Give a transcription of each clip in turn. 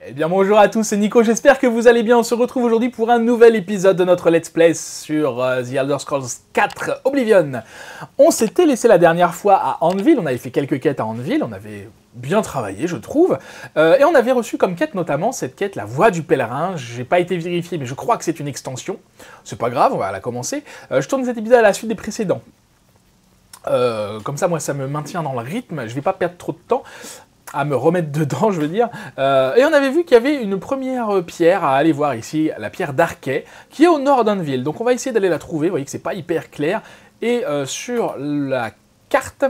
Eh bien bonjour à tous, c'est Nico, j'espère que vous allez bien. On se retrouve aujourd'hui pour un nouvel épisode de notre Let's Play sur The Elder Scrolls 4 Oblivion. On s'était laissé la dernière fois à Anvil, on avait fait quelques quêtes à Anvil, on avait bien travaillé je trouve, et on avait reçu comme quête notamment cette quête, la voie du pèlerin. J'ai pas été vérifié mais je crois que c'est une extension, c'est pas grave, on va la commencer. Je tourne cet épisode à la suite des précédents. Comme ça moi ça me maintient dans le rythme, je vais pas perdre trop de temps à me remettre dedans, je veux dire. Et on avait vu qu'il y avait une première pierre à aller voir ici, la pierre d'Arquet, qui est au nord d'Anvil. Donc on va essayer d'aller la trouver, vous voyez que c'est pas hyper clair. Et sur la carte,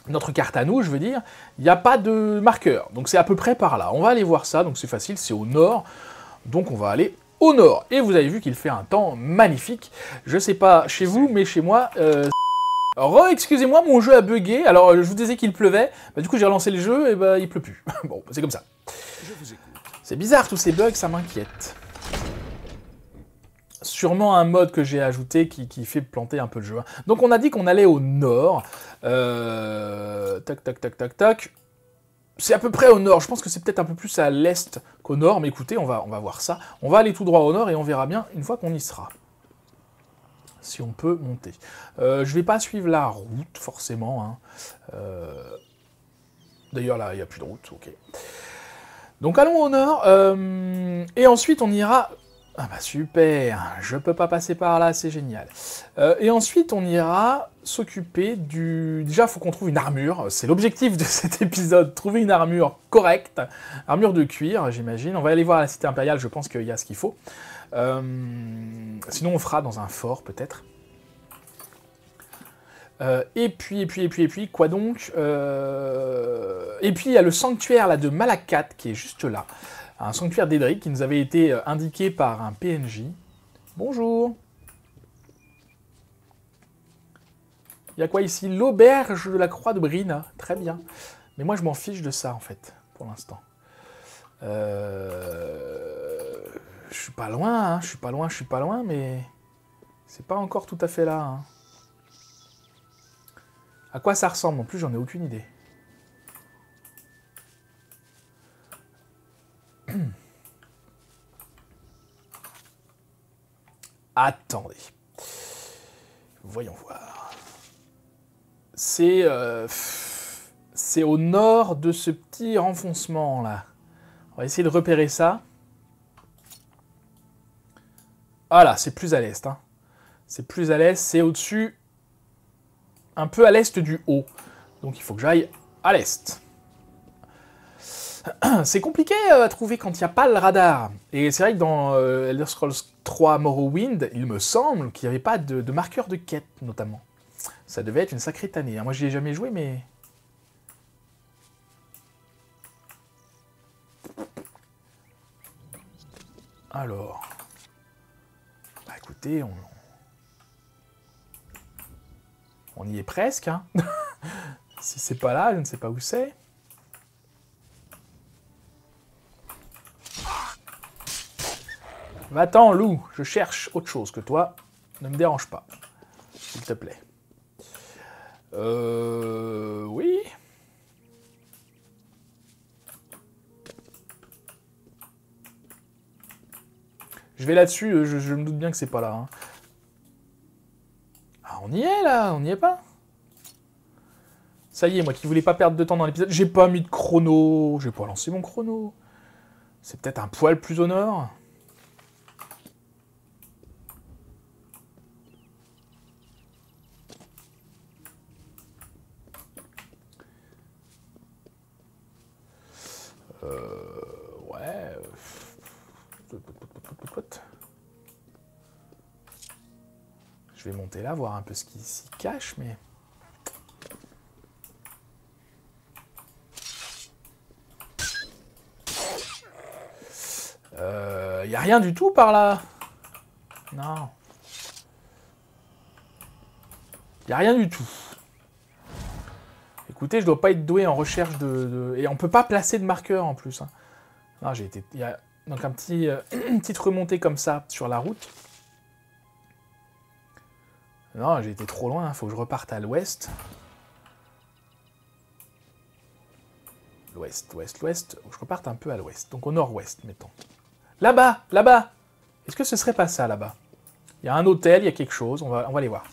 notre carte à nous, je veux dire, il n'y a pas de marqueur. Donc c'est à peu près par là. On va aller voir ça, donc c'est facile, c'est au nord. Donc on va aller au nord. Et vous avez vu qu'il fait un temps magnifique. Je sais pas chez vous, mais chez moi... excusez-moi, mon jeu a bugué, alors je vous disais qu'il pleuvait, du coup j'ai relancé le jeu et il pleut plus. Bon, c'est comme ça. C'est bizarre tous ces bugs, ça m'inquiète. Sûrement un mode que j'ai ajouté qui fait planter un peu le jeu. Donc on a dit qu'on allait au nord. Tac, tac, tac, tac, tac. C'est à peu près au nord, je pense que c'est peut-être un peu plus à l'est qu'au nord, mais écoutez, on va voir ça. On va aller tout droit au nord et on verra bien une fois qu'on y sera. Si on peut monter. Je vais pas suivre la route, forcément. Hein. D'ailleurs, là, il n'y a plus de route, ok. Donc, allons au nord. Et ensuite, on ira... Ah bah super, je peux pas passer par là, c'est génial. Et ensuite, on ira s'occuper du... Déjà, il faut qu'on trouve une armure. C'est l'objectif de cet épisode, trouver une armure correcte. Armure de cuir, j'imagine. On va aller voir la cité impériale, je pense qu'il y a ce qu'il faut. Sinon on fera dans un fort peut-être. Et puis, quoi donc et puis il y a le sanctuaire là, de Malakat qui est juste là. Un sanctuaire d'Edric qui nous avait été indiqué par un PNJ. Bonjour. Il y a quoi ici? L'auberge de la Croix de Brina. Très bien. Mais moi je m'en fiche de ça en fait, pour l'instant. Je suis pas loin, hein. Je suis pas loin, mais c'est pas encore tout à fait là. Hein. À quoi ça ressemble? En plus, j'en ai aucune idée. Attendez. Voyons voir. C'est au nord de ce petit renfoncement là. On va essayer de repérer ça. Voilà, c'est plus à l'est. Hein. C'est plus à l'est, c'est au-dessus, un peu à l'est du haut. Donc il faut que j'aille à l'est. C'est compliqué à trouver quand il n'y a pas le radar. Et c'est vrai que dans Elder Scrolls 3 Morrowind, il me semble qu'il n'y avait pas de marqueur de quête, notamment. Ça devait être une sacrée tannée. Moi, j'y ai jamais joué, mais... Alors... Bah écoutez, on y est presque. Hein. Si c'est pas là, je ne sais pas où c'est. Va-t'en, loup, je cherche autre chose que toi. Ne me dérange pas, s'il te plaît. Oui. Je vais là-dessus, je me doute bien que c'est pas là. Hein. Ah, on y est, là, on n'y est pas. Ça y est, moi qui voulais pas perdre de temps dans l'épisode, j'ai pas mis de chrono. J'ai pas lancé mon chrono. C'est peut-être un poil plus au nord. Ouais. Je vais monter là, voir un peu ce qui s'y cache, mais... Y a rien du tout par là. Non. Y a rien du tout. Écoutez, je dois pas être doué en recherche de... Et on peut pas placer de marqueur en plus. Hein. Non, j'ai été... Il y a donc un petit, une petite remontée comme ça sur la route. Non, j'ai été trop loin, il faut que je reparte à l'ouest. ouest, ouest, ouest. Je reparte un peu à l'ouest. Donc au nord-ouest, mettons. Là-bas, là-bas. Est-ce que ce serait pas ça, là-bas? Il y a un hôtel, il y a quelque chose. On va aller voir.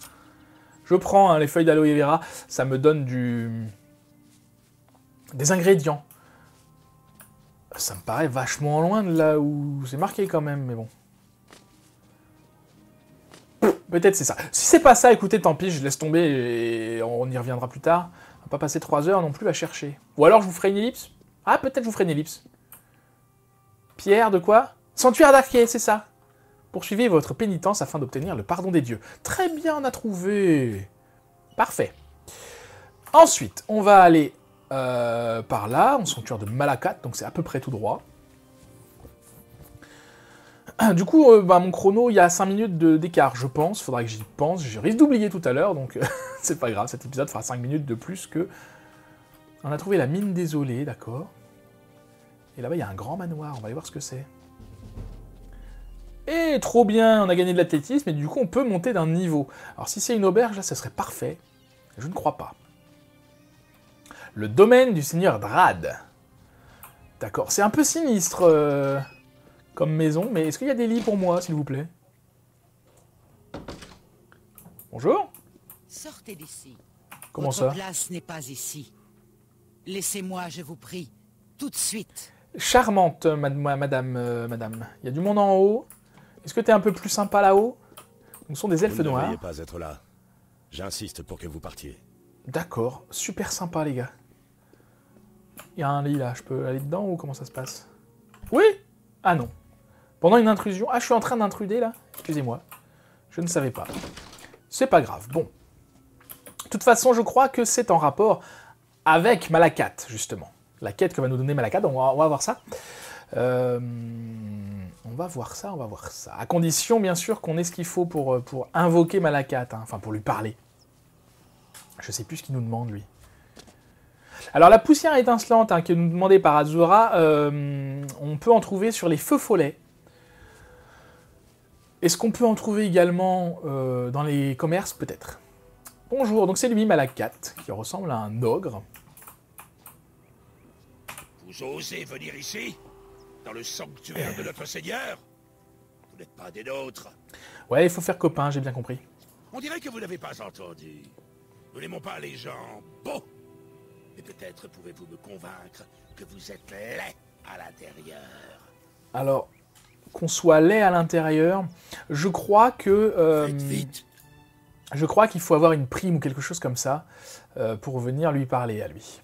Je prends les feuilles d'aloe vera. Ça me donne des ingrédients. Ça me paraît vachement loin de là où c'est marqué quand même, mais bon. Peut-être c'est ça. Si c'est pas ça, écoutez, tant pis, je laisse tomber et on y reviendra plus tard. On va pas passer 3 heures non plus à chercher. Ou alors je vous ferai une ellipse. Ah, peut-être je vous ferai une ellipse. Pierre de quoi? Sanctuaire d'Arché, c'est ça. Poursuivez votre pénitence afin d'obtenir le pardon des dieux. Très bien, on a trouvé. Parfait. Ensuite, on va aller par là, en sanctuaire de Malakat, donc c'est à peu près tout droit. Du coup, mon chrono, il y a 5 minutes d'écart, je pense. Faudra que j'y pense. Je risque d'oublier tout à l'heure, donc c'est pas grave. Cet épisode fera 5 minutes de plus que... On a trouvé la mine désolée, d'accord. Et là-bas, il y a un grand manoir. On va aller voir ce que c'est. Et trop bien, on a gagné de l'athlétisme, et du coup, on peut monter d'un niveau. Alors, si c'est une auberge, là, ça serait parfait. Je ne crois pas. Le domaine du seigneur Drad. D'accord, c'est un peu sinistre... comme maison, mais est-ce qu'il y a des lits pour moi, s'il vous plaît? Bonjour. Sortez d'ici. Comment Votre ça? place n'est pas ici. Laissez-moi, je vous prie, tout de suite. Charmante, madame. Il y a du monde en haut. Est-ce que t'es un peu plus sympa là-haut? Ce sont des elfes Vous ne noirs. devriez pas être là. J'insiste pour que vous partiez. D'accord, super sympa, les gars. Il y a un lit, là. Je peux aller dedans ou comment ça se passe? Oui? Ah non. Pendant une intrusion... Ah, je suis en train d'intruder, là? Excusez-moi. Je ne savais pas. C'est pas grave. Bon. De toute façon, je crois que c'est en rapport avec Malakat, justement. La quête que va nous donner Malakat. On va voir ça. On va voir ça, on va voir ça. À condition, bien sûr, qu'on ait ce qu'il faut pour invoquer Malakat. Hein. Enfin, pour lui parler. Je sais plus ce qu'il nous demande, lui. Alors, la poussière étincelante qui est nous demandée par Azura, on peut en trouver sur les feux follets. Est-ce qu'on peut en trouver également dans les commerces? Peut-être. Bonjour, donc c'est lui, Malakat, qui ressemble à un ogre. Vous osez venir ici? Dans le sanctuaire de notre Seigneur? Vous n'êtes pas des nôtres. Ouais, il faut faire copain, j'ai bien compris. On dirait que vous n'avez pas entendu. Nous n'aimons pas les gens beaux. Mais peut-être pouvez-vous me convaincre que vous êtes laid à l'intérieur. Alors, qu'on soit laid à l'intérieur, je crois que... Faites vite. Je crois qu'il faut avoir une prime ou quelque chose comme ça pour venir lui parler à lui.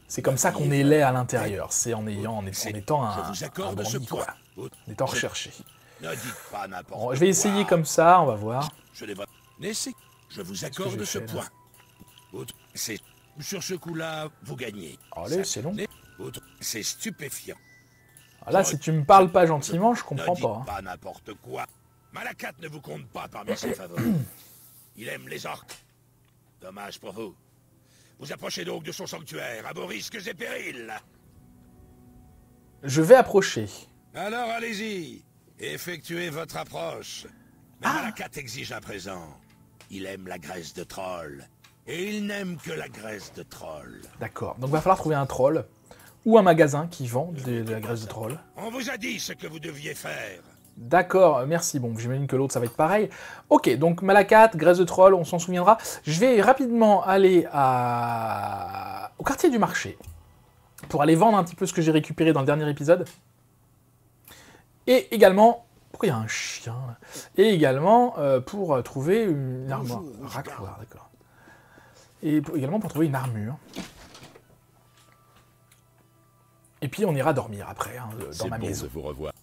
C'est comme ça qu'on est laid à l'intérieur. C'est en étant un Je vous accorde bandit, ce point. quoi. En étant recherché. Ne dites pas n'importe Bon, quoi. je vais essayer comme ça, on va voir. Je n'ai pas... Laissez. Je vous que accorde j'ai ce fait, là? point. C'est... Sur ce coup-là, vous gagnez. Allez, c'est long. C'est stupéfiant. Ah, là, si tu me parles pas gentiment, je comprends Ne dites pas. Hein. pas n'importe quoi. Malakat ne vous compte pas parmi ses favoris. Il aime les orques. Dommage pour vous. Vous approchez donc de son sanctuaire, à vos risques et périls. Je vais approcher. Alors allez-y, effectuez votre approche. Mais Malakat exige un présent. Il aime la graisse de troll. Et il n'aime que la graisse de troll. D'accord, donc va falloir trouver un troll. Ou un magasin qui vend de la graisse de troll. On vous a dit ce que vous deviez faire. D'accord, merci. Bon, j'imagine que l'autre, ça va être pareil. Ok, donc Malakat, graisse de troll, on s'en souviendra. Je vais rapidement aller au quartier du marché pour aller vendre un petit peu ce que j'ai récupéré dans le dernier épisode. Et également... Pourquoi il y a un chien là? Et également pour trouver une armoire. Racloir, d'accord. Et également pour trouver une armure. Et puis on ira dormir après, hein, dans ma maison. C'est bon de vous revoir.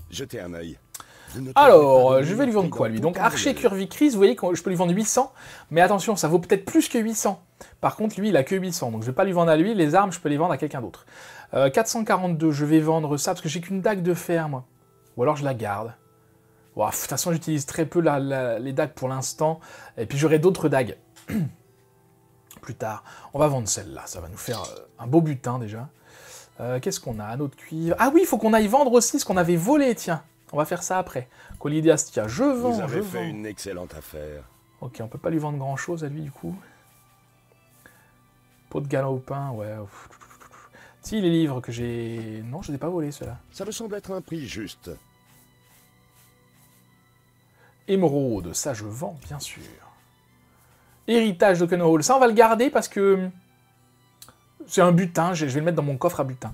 Jetez un œil. Alors, je vais lui vendre quoi, lui? Donc, Archer Curvicris, vous voyez que je peux lui vendre 800, mais attention, ça vaut peut-être plus que 800. Par contre, lui, il a que 800, donc je vais pas lui vendre à lui. Les armes, je peux les vendre à quelqu'un d'autre. 442, je vais vendre ça, parce que j'ai qu'une dague de fer, moi. Ou alors, je la garde. Wow, de toute façon, j'utilise très peu les dagues pour l'instant, et puis j'aurai d'autres dagues. Plus tard. On va vendre celle-là, ça va nous faire un beau butin, déjà. Qu'est-ce qu'on a? Un autre cuivre. Ah oui, il faut qu'on aille vendre aussi ce qu'on avait volé, tiens. On va faire ça après. Collier d'Astia, je vends, Vous avez je fait vends. une excellente affaire. Ok, on peut pas lui vendre grand-chose à lui, du coup. Pot de galon au pain, ouais. Si, les livres que j'ai... Non, je ne les ai pas volés, ceux-là. Ça me semble être un prix juste. Émeraude, ça je vends, bien sûr. Héritage de Hall, ça on va le garder parce que... C'est un butin, je vais le mettre dans mon coffre à butin.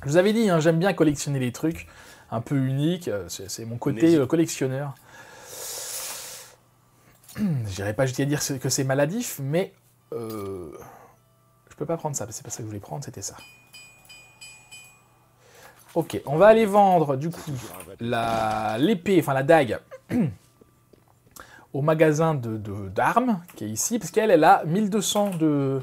Je vous avais dit, hein, j'aime bien collectionner les trucs un peu uniques, c'est mon côté collectionneur. Je n'irai pas jusqu'à dire que c'est maladif, mais... Je peux pas prendre ça, c'est pas ça que je voulais prendre, c'était ça. Ok, on va aller vendre, du coup, l'épée, enfin la dague, au magasin d'armes, qui est ici, parce qu'elle, elle a 1200 de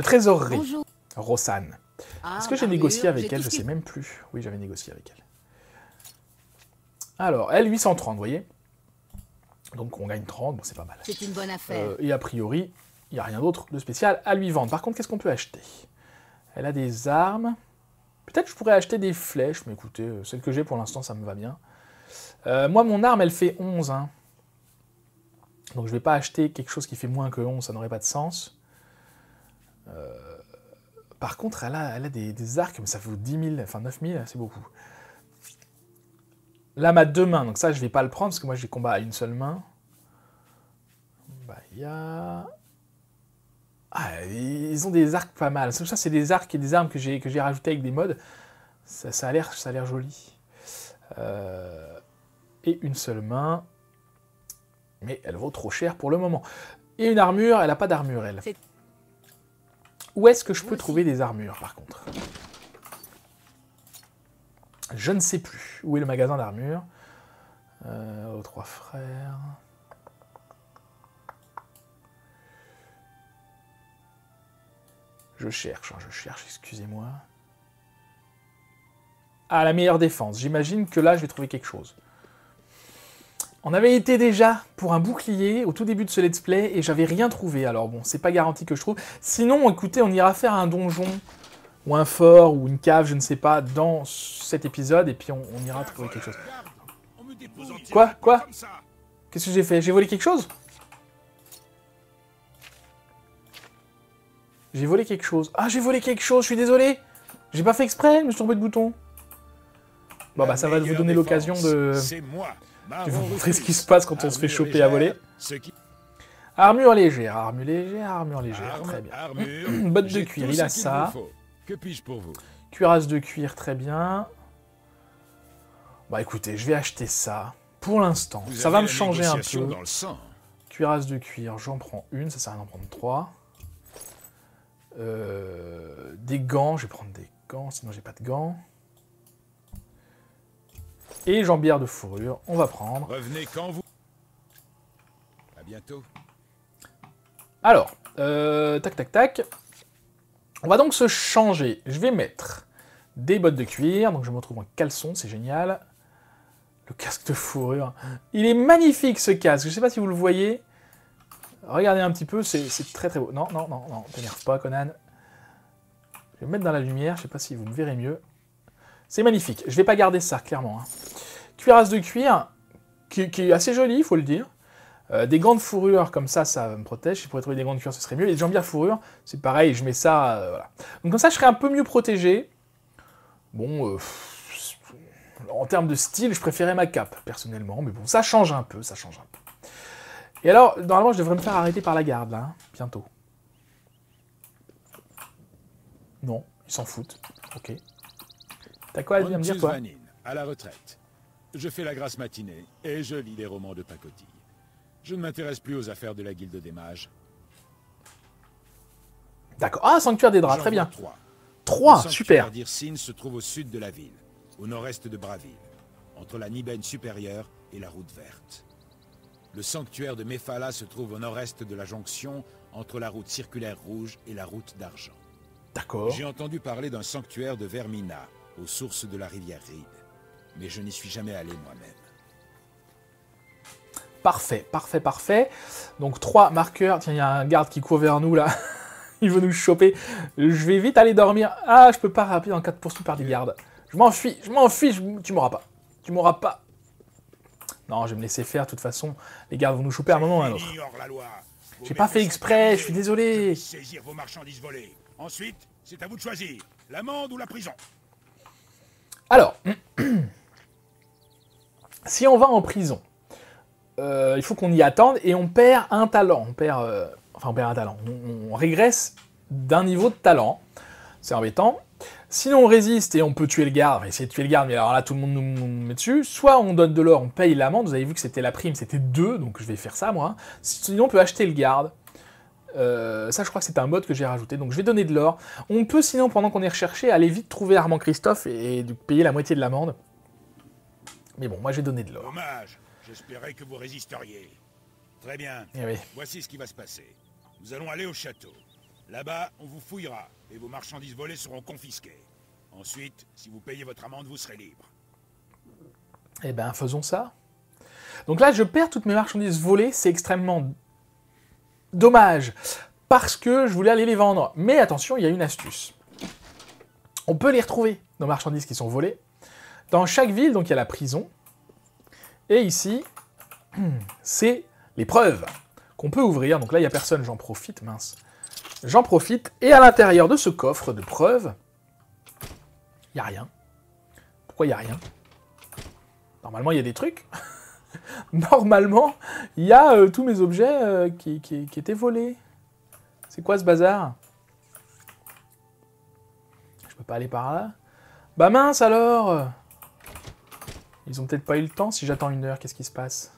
trésorerie. Bonjour. Rosanne. Ah, Est-ce que j'ai bah, négocié avec j'ai elle? tout Je ce sais qui- même plus. Oui, j'avais négocié avec elle. Alors, elle, 830, vous voyez? Donc on gagne 30, bon c'est pas mal. C'est une bonne affaire. Et a priori, il n'y a rien d'autre de spécial à lui vendre. Par contre, qu'est-ce qu'on peut acheter? Elle a des armes. Peut-être que je pourrais acheter des flèches, mais écoutez, celle que j'ai pour l'instant, ça me va bien. Moi, mon arme, elle fait 11. Hein. Donc je ne vais pas acheter quelque chose qui fait moins que 11, ça n'aurait pas de sens. Par contre, elle a des arcs, mais ça vaut 10 000, enfin 9 000, c'est beaucoup. Lame à 2 mains, donc ça, je ne vais pas le prendre, parce que moi, j'ai combat à une seule main. Bah, il y a... Ah, ils ont des arcs pas mal. Ça, c'est des arcs et des armes que j'ai rajouté avec des mods. Ça a l'air joli. Et une seule main. Mais elle vaut trop cher pour le moment. Et une armure, elle n'a pas d'armure, elle. Où est-ce que je peux trouver des armures, par contre? Je ne sais plus. Où est le magasin d'armure? Aux Trois Frères... Je cherche, excusez-moi. Ah, la meilleure défense. J'imagine que là, je vais trouver quelque chose. On avait été déjà pour un bouclier au tout début de ce let's play et j'avais rien trouvé. Alors bon, c'est pas garanti que je trouve. Sinon, écoutez, on ira faire un donjon ou un fort ou une cave, je ne sais pas, dans cet épisode et puis on ira trouver quelque chose. Quoi? Qu'est-ce que j'ai fait? J'ai volé quelque chose? J'ai volé quelque chose. Ah, j'ai volé quelque chose, je suis désolé. J'ai pas fait exprès, je me suis trompé de bouton. Bon, bah, ça va vous donner l'occasion de vous montrer ce qui se passe quand on se fait choper à voler. Armure légère, très bien. Botte de cuir, il a ça. Que puis-je pour vous? Cuirasse de cuir, très bien. Bah, écoutez, je vais acheter ça. Pour l'instant, ça va me changer un peu. Cuirasse de cuir, j'en prends une, ça sert à rien d'en prendre 3. Des gants, je vais prendre des gants, sinon j'ai pas de gants. Et jambière de fourrure, on va prendre. Revenez quand vous... À bientôt. Alors, tac. On va donc se changer. Je vais mettre des bottes de cuir, donc je me retrouve en caleçon, c'est génial. Le casque de fourrure. Il est magnifique ce casque, je sais pas si vous le voyez. Regardez un petit peu, c'est très très beau. Non, t'énerve pas, Conan. Je vais me mettre dans la lumière, je sais pas si vous me verrez mieux. C'est magnifique, je vais pas garder ça, clairement. Hein. Cuirasse de cuir, qui est assez jolie, il faut le dire. Des gants de fourrure, comme ça me protège. Si je pourrais trouver des gants de cuir, ce serait mieux. Et des jambières fourrure, c'est pareil, je mets ça, voilà. Donc comme ça, je serais un peu mieux protégé. Bon, en termes de style, je préférais ma cape, personnellement. Mais bon, ça change un peu, Et alors, normalement, je devrais me faire arrêter par la garde, là, hein, bientôt. Non, ils s'en foutent. Ok. T'as quoi à me dire, toi? À la retraite. Je fais la grasse matinée et je lis des romans de pacotille. Je ne m'intéresse plus aux affaires de la Guilde des Mages. D'accord. Ah, Sanctuaire des Draps, très bien. 3, super. Le d'Irsine se trouve au sud de la ville, au nord-est de Braville, entre la Nibène supérieure et la route verte. Le sanctuaire de Mephala se trouve au nord-est de la jonction entre la route circulaire rouge et la route d'argent. D'accord. J'ai entendu parler d'un sanctuaire de Vermina, aux sources de la rivière Ride, mais je n'y suis jamais allé moi-même. Parfait. Donc 3 marqueurs. Tiens, il y a un garde qui court vers nous, là. Il veut nous choper. Je vais vite aller dormir. Ah, je peux pas rappeler en cas de poursuite par des gardes. Je m'enfuis, tu m'auras pas. Non, je vais me laisser faire, de toute façon. Les gardes vont nous choper à un moment ou à un autre. Fini, hors-la-loi. Vos J'ai pas fait méfaits exprès, sont je suis terminés. désolé. Je vais saisir vos marchandises volées. Ensuite, c'est à vous de choisir. L'amende ou la prison. Alors, si on va en prison, il faut qu'on y attende et on perd un talent. On perd un talent. On régresse d'un niveau de talent. C'est embêtant. Sinon, on résiste et on peut tuer le garde. On va essayer de tuer le garde, mais alors là, tout le monde nous met dessus. Soit on donne de l'or, on paye l'amende. Vous avez vu que c'était la prime, c'était 2, donc je vais faire ça, moi. Sinon, on peut acheter le garde. Ça, je crois que c'est un mode que j'ai rajouté, donc je vais donner de l'or. On peut, sinon, pendant qu'on est recherché, aller vite trouver Armand Christophe et payer la moitié de l'amende. Mais bon, moi, j'ai donné de l'or. Dommage. J'espérais que vous résisteriez. Très bien. Eh oui. Voici ce qui va se passer. Nous allons aller au château. Là-bas, on vous fouillera et vos marchandises volées seront confisquées. Ensuite, si vous payez votre amende, vous serez libre. Eh ben, faisons ça. Donc là, je perds toutes mes marchandises volées, c'est extrêmement dommage, parce que je voulais aller les vendre. Mais attention, il y a une astuce. On peut les retrouver, nos marchandises qui sont volées. Dans chaque ville, donc il y a la prison. Et ici, c'est les preuves qu'on peut ouvrir. Donc là, il n'y a personne, j'en profite, mince. J'en profite, et à l'intérieur de ce coffre de preuves, il n'y a rien. Pourquoi il n'y a rien? Normalement, il y a des trucs. Normalement, il y a tous mes objets qui étaient volés. C'est quoi ce bazar? Je peux pas aller par là? Bah mince alors! Ils ont peut-être pas eu le temps. Si j'attends 1 heure, qu'est-ce qui se passe?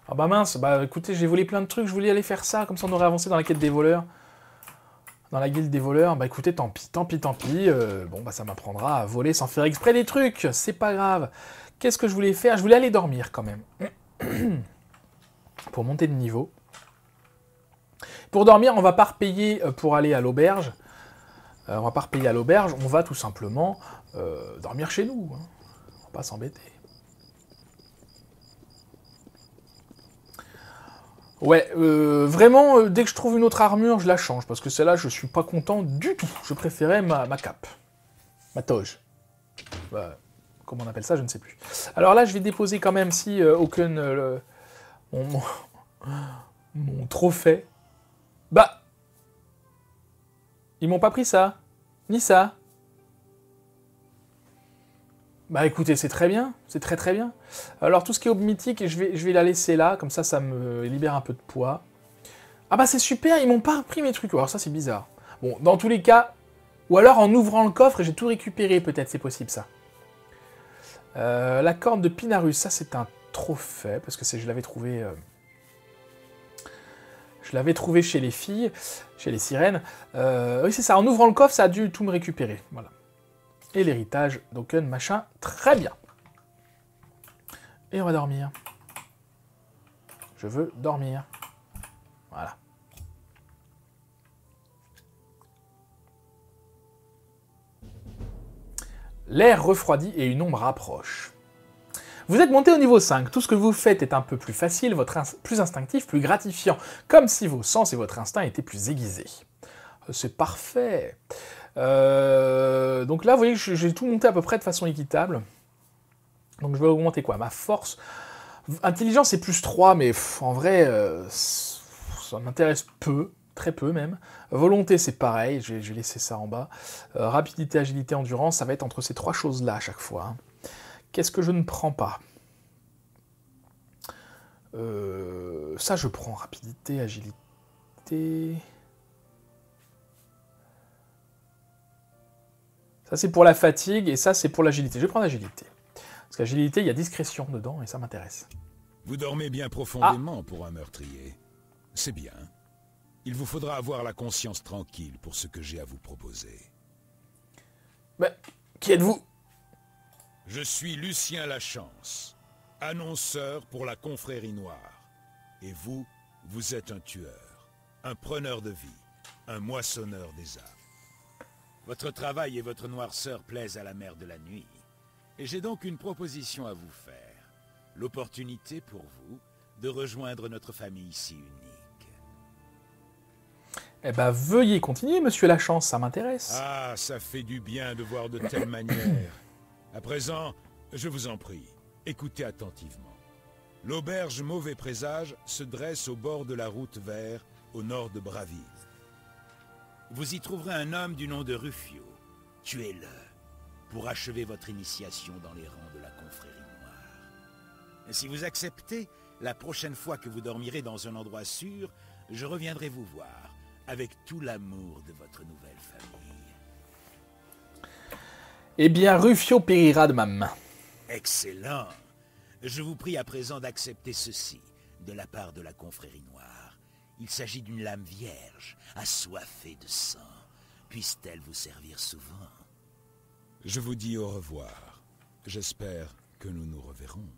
Ah bah mince, bah écoutez, j'ai volé plein de trucs, je voulais aller faire ça, comme ça on aurait avancé dans la quête des voleurs. Dans la guilde des voleurs, bah écoutez, tant pis. Bon bah ça m'apprendra à voler sans faire exprès des trucs, c'est pas grave. Qu'est-ce que je voulais faire? Je voulais aller dormir quand même. Pour monter de niveau. Pour dormir, on va pas repayer pour aller à l'auberge. On va pas repayer à l'auberge, on va tout simplement dormir chez nous. Hein. On va pas s'embêter. Ouais, vraiment, dès que je trouve une autre armure, je la change, parce que celle-là, je suis pas content du tout. Je préférais ma cape. Ma toge. Bah, comment on appelle ça, je ne sais plus. Alors là, je vais déposer quand même, si aucun... mon trophée. Bah, ils m'ont pas pris ça. Ni ça. Bah écoutez, c'est très bien, c'est très très bien. Alors tout ce qui est aube mythique, je vais la laisser là, comme ça me libère un peu de poids. Ah bah c'est super, ils m'ont pas pris mes trucs, alors ça c'est bizarre. Bon, dans tous les cas, ou alors en ouvrant le coffre, j'ai tout récupéré peut-être, c'est possible ça. La corne de Pinarus, ça c'est un trophée, parce que je l'avais trouvé... Je l'avais trouvé chez les filles, chez les sirènes. Oui c'est ça, en ouvrant le coffre, ça a dû tout me récupérer, voilà. Et l'héritage d'Oken, machin, très bien. Et on va dormir. Je veux dormir. Voilà. L'air refroidit et une ombre approche. Vous êtes monté au niveau 5, tout ce que vous faites est un peu plus facile, plus instinctif, plus gratifiant, comme si vos sens et votre instinct étaient plus aiguisés. C'est parfait. Donc là, vous voyez que j'ai tout monté à peu près de façon équitable. Donc je vais augmenter quoi? Ma force. Intelligence c'est plus 3, mais en vrai, ça m'intéresse peu, très peu même. Volonté c'est pareil, je vais laisser ça en bas. Rapidité, agilité, endurance, ça va être entre ces 3 choses-là à chaque fois. Hein. Qu'est-ce que je ne prends pas? Ça je prends rapidité, agilité... Ça, c'est pour la fatigue, et ça, c'est pour l'agilité. Je vais prendre l'agilité. Parce qu'agilité, il y a discrétion dedans, et ça m'intéresse. Vous dormez bien profondément pour un meurtrier. C'est bien. Il vous faudra avoir la conscience tranquille pour ce que j'ai à vous proposer. Mais, qui êtes-vous? Je suis Lucien Lachance, annonceur pour la confrérie noire. Et vous, vous êtes un tueur, un preneur de vie, un moissonneur des âmes. Votre travail et votre noirceur plaisent à la mère de la nuit. Et j'ai donc une proposition à vous faire. L'opportunité pour vous de rejoindre notre famille si unique. Eh ben, veuillez continuer, monsieur Lachance, ça m'intéresse. Ah, ça fait du bien de voir de telles manières. À présent, je vous en prie, Écoutez attentivement. L'auberge Mauvais Présage se dresse au bord de la route vers, au nord de Braville. Vous y trouverez un homme du nom de Rufio. Tuez-le pour achever votre initiation dans les rangs de la confrérie noire. Et si vous acceptez, la prochaine fois que vous dormirez dans un endroit sûr, je reviendrai vous voir avec tout l'amour de votre nouvelle famille. Eh bien, Rufio périra de ma main. Excellent. Je vous prie à présent d'accepter ceci de la part de la confrérie noire. Il s'agit d'une lame vierge, assoiffée de sang. Puisse-t-elle vous servir souvent? Je vous dis au revoir. J'espère que nous nous reverrons.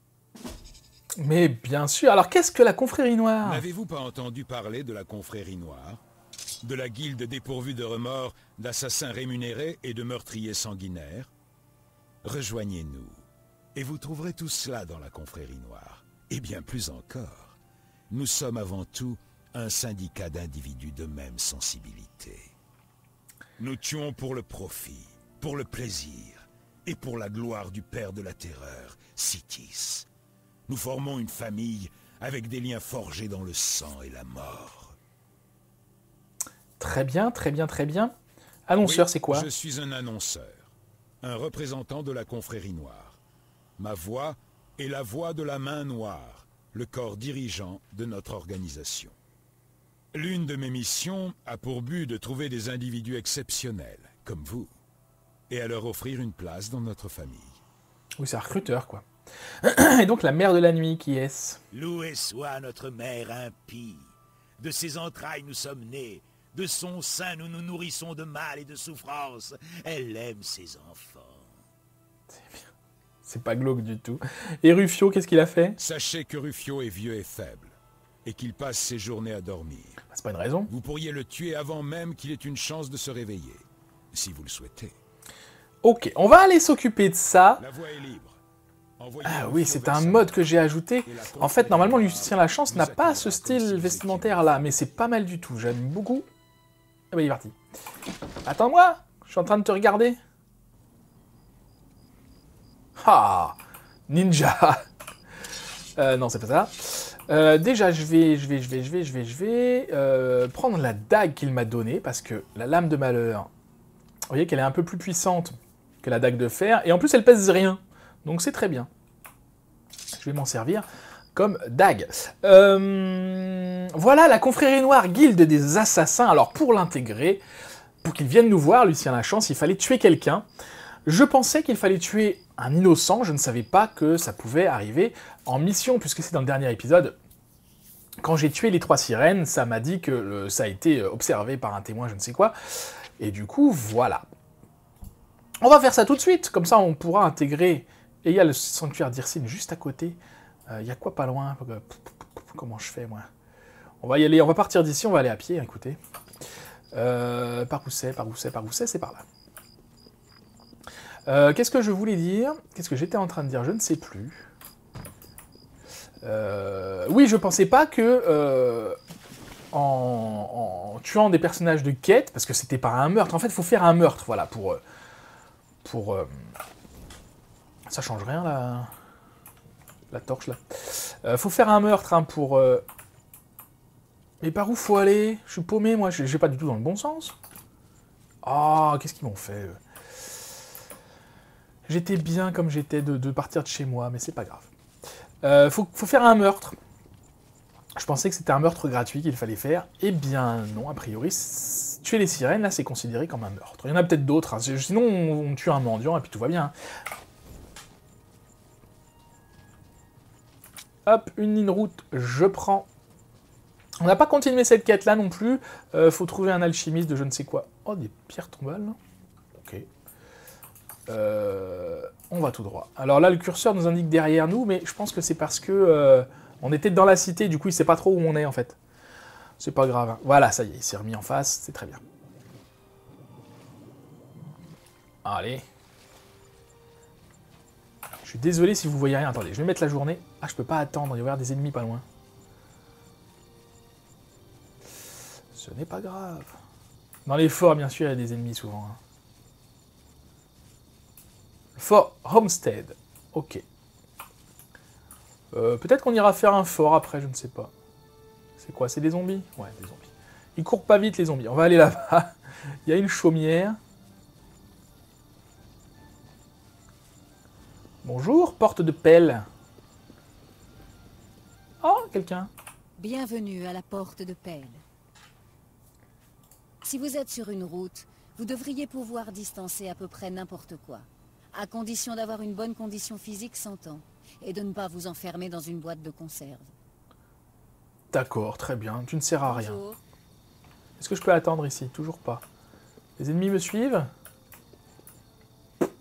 Mais bien sûr, alors qu'est-ce que la confrérie noire? N'avez-vous pas entendu parler de la confrérie noire? De la guilde dépourvue de remords, d'assassins rémunérés et de meurtriers sanguinaires? Rejoignez-nous, et vous trouverez tout cela dans la confrérie noire. Et bien plus encore, nous sommes avant tout un syndicat d'individus de même sensibilité. Nous tuons pour le profit, pour le plaisir, et pour la gloire du père de la terreur, Sitis. Nous formons une famille avec des liens forgés dans le sang et la mort. Très bien, très bien, très bien. Annonceur, Oui, c'est quoi? Je suis un annonceur, un représentant de la confrérie noire. Ma voix est la voix de la main noire, le corps dirigeant de notre organisation. L'une de mes missions a pour but de trouver des individus exceptionnels, comme vous, et à leur offrir une place dans notre famille. Oui, c'est un recruteur, quoi. Et donc, la mère de la nuit, qui est-ce? Loué soit notre mère impie. De ses entrailles nous sommes nés. De son sein nous nous nourrissons de mal et de souffrance. Elle aime ses enfants. C'est pas glauque du tout. Et Rufio, qu'est-ce qu'il a fait? Sachez que Rufio est vieux et faible, et qu'il passe ses journées à dormir. C'est pas une raison. Vous pourriez le tuer avant même qu'il ait une chance de se réveiller, si vous le souhaitez. Ok, on va aller s'occuper de ça. La voie est libre. Ah oui, c'est un mode que j'ai ajouté. En fait, normalement, Lucien Lachance n'a pas ce style vestimentaire-là, mais c'est pas mal du tout. J'aime beaucoup. Ah bah, il est parti. Attends-moi, je suis en train de te regarder. Ah, ninja. Non, c'est pas ça. Déjà, je vais prendre la dague qu'il m'a donnée, parce que la lame de malheur, vous voyez qu'elle est un peu plus puissante que la dague de fer, et en plus, elle pèse rien. Donc c'est très bien. Je vais m'en servir comme dague. Voilà la confrérie noire, guilde des assassins. Alors pour l'intégrer, pour qu'il vienne nous voir, Lucien Lachance, il fallait tuer quelqu'un. Je pensais qu'il fallait tuer un innocent, je ne savais pas que ça pouvait arriver en mission, puisque c'est dans le dernier épisode. Quand j'ai tué les 3 sirènes, ça m'a dit que ça a été observé par un témoin, je ne sais quoi. Et du coup, voilà. On va faire ça tout de suite, comme ça on pourra intégrer... Et il y a le sanctuaire d'Irsine juste à côté. Il y a quoi pas loin? Comment je fais, moi? On va y aller, on va partir d'ici, on va aller à pied, écoutez. Par où c'est, c'est par là. Qu'est-ce que je voulais dire? Qu'est-ce que j'étais en train de dire? Je ne sais plus. Oui, je pensais pas que... en tuant des personnages de quête, parce que c'était par un meurtre. En fait, il faut faire un meurtre, voilà, pour ça change rien, la torche, là. Faut faire un meurtre, hein, pour... Mais par où faut aller? Je suis paumé, moi, je vais pas du tout dans le bon sens. Ah, qu'est-ce qu'ils m'ont fait? J'étais bien comme j'étais de partir de chez moi, mais c'est pas grave. Faut faire un meurtre. Je pensais que c'était un meurtre gratuit qu'il fallait faire. Eh bien non, a priori, tuer les sirènes, là, c'est considéré comme un meurtre. Il y en a peut-être d'autres, hein. Sinon on tue un mendiant et puis tout va bien. Hop, une ligne route, je prends. On n'a pas continué cette quête-là non plus. Faut trouver un alchimiste de je ne sais quoi. Oh, des pierres tombales. Ok. On va tout droit. Alors là, le curseur nous indique derrière nous, mais je pense que c'est parce que on était dans la cité, du coup, il sait pas trop où on est, en fait. C'est pas grave. Hein. Voilà, ça y est, il s'est remis en face, c'est très bien. Allez. Je suis désolé si vous voyez rien. Attendez, je vais mettre la journée. Ah, je peux pas attendre, il va y avoir des ennemis pas loin. Ce n'est pas grave. Dans les forts, bien sûr, il y a des ennemis souvent. Hein. Fort Homestead. Ok. Peut-être qu'on ira faire un fort après, je ne sais pas. C'est quoi? C'est des zombies? Ouais, des zombies. Ils courent pas vite, les zombies. On va aller là-bas. Il y a une chaumière. Bonjour, porte de pelle. Oh, quelqu'un. Bienvenue à la porte de Pelle. Si vous êtes sur une route, vous devriez pouvoir distancer à peu près n'importe quoi, à condition d'avoir une bonne condition physique s'entend, et de ne pas vous enfermer dans une boîte de conserve. D'accord, très bien. Tu ne sers à rien. Bonjour. Est-ce que je peux attendre ici? Toujours pas. Les ennemis me suivent?